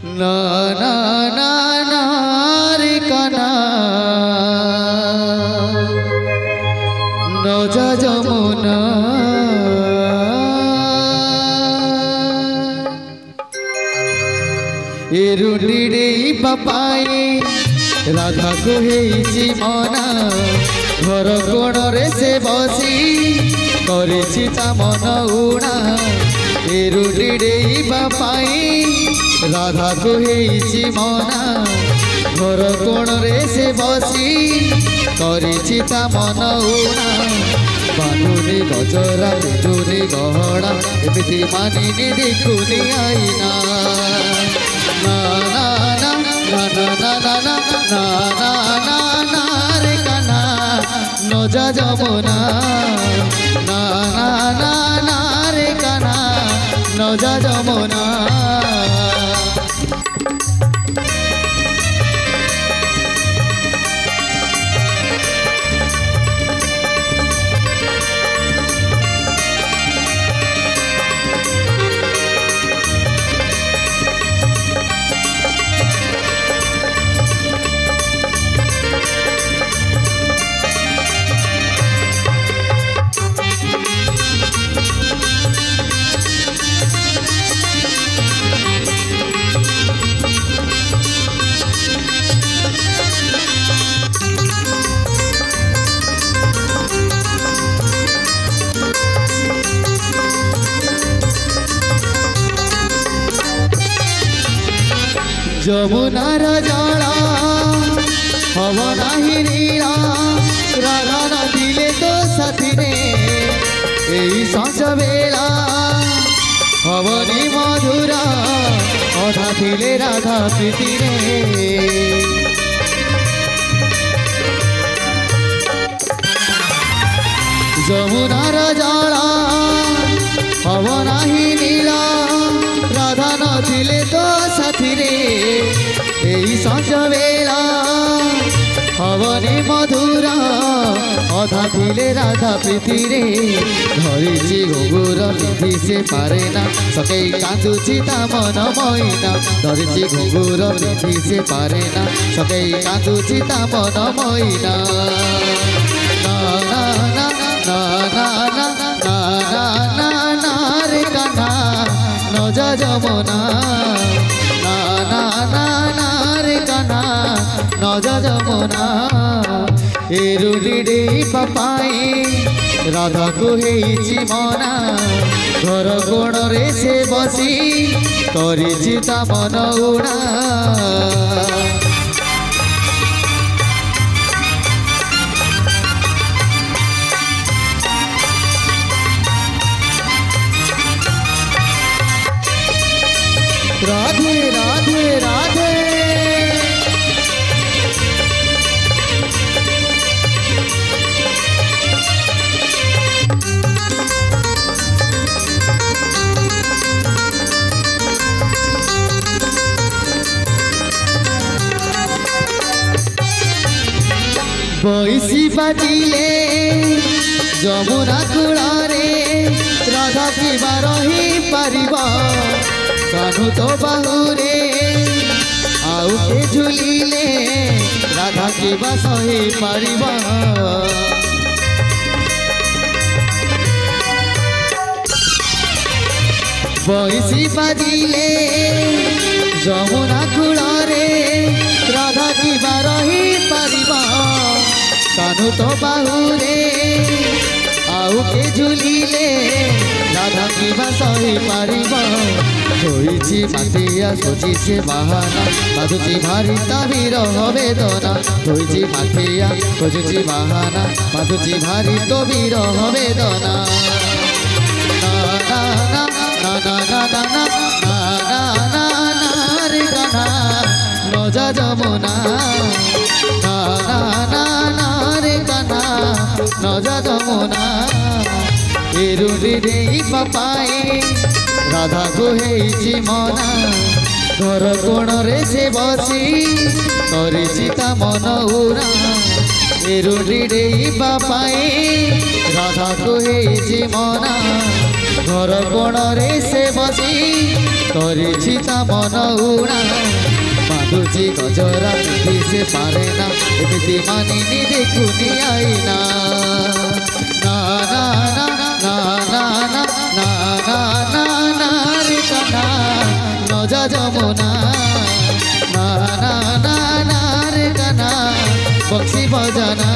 ना ना ना ना रे काना नौजा जमुना ए रुडी बापाए राधा को हेची मना घर कोण रे से बसी करिछि ता मन उणा ए रुडी बापाए राधा को हेची मना घर कोण रे से बसी करिछि ता मन उणा बानुनी गजरा पिंधुनी गहना एमिति मानिनी देखुनी आईना ना ना ना ना ना ना ना ना ना ना ना रे काना नौजा जमुना ना ना ना ना रे काना नौजा जमुना যমুনার জল হব নাহি নীলা রাধা নদিলে তো সাথীরে এই সঞ্জ বেলা হবনি মধুরা অধা থিলে রাধা প্রীতিরে যমুনার জল হব নাহি নীলা রাধা নদিলে তো সাথীরে এই সঞ্জ বেলা হবনি মধুরা অধা থিলে রাধা প্রীতিরে ধরিছি ঘুঙুর পিঁধি সে পারে না সকেই কাঁদুছি তা মন মইনা ধরিছি ঘুঙুর পিঁধি সে পারে না সকেই কাঁদুছি তা মন মইনা না না না না না না না না না না রে কানা নৌজা যমুনা না না না না রে কানা নৌজা যমুনা ए रुडी बापाए राधा को हेची मना घर कोण रे से बसी करिछि ता मन उणा राधे राधे राधे बंसी बाजिले जमुना कूଳରେ राधा किबा रही पारिबा कान्हू तो बाहुरे आउ के झुलिले राधा किबा सही पारिबा बंसी बाजिले जमुना कूଳରେ राधा किबा रही पारिबा कान्हू तो बाहुरे आउ के झुलिले राधा किबा सही पारिबा होइछि मातिया सोची से बाहाना बाधुछि भारी ताबीर वेदना होइछि मातिया खोजुछि बाहाना बाधुछि भारी तबीर वेदना ना ना ना ना ना ना ना ना ना ना ना रे काना नौजा जमुना ना ना ना ना रे काना नौजा जमुना ए रुडी बापाए राधा को हेची मना घर कोण रे से बसी करिछि ता मन उणा एरुडी डेइबा पाई राधा को हेइछि मना घर कोणरे से बसी करिछि ता मन उणा बांधुछि गजरा पिंधि से पारे ना एमिति मानिनी देखुनी आईना ना ना ना ना ना ना ना ना ना ना रे कना न जा जमुना ना ना ना ना रे कना बंसी बजाना।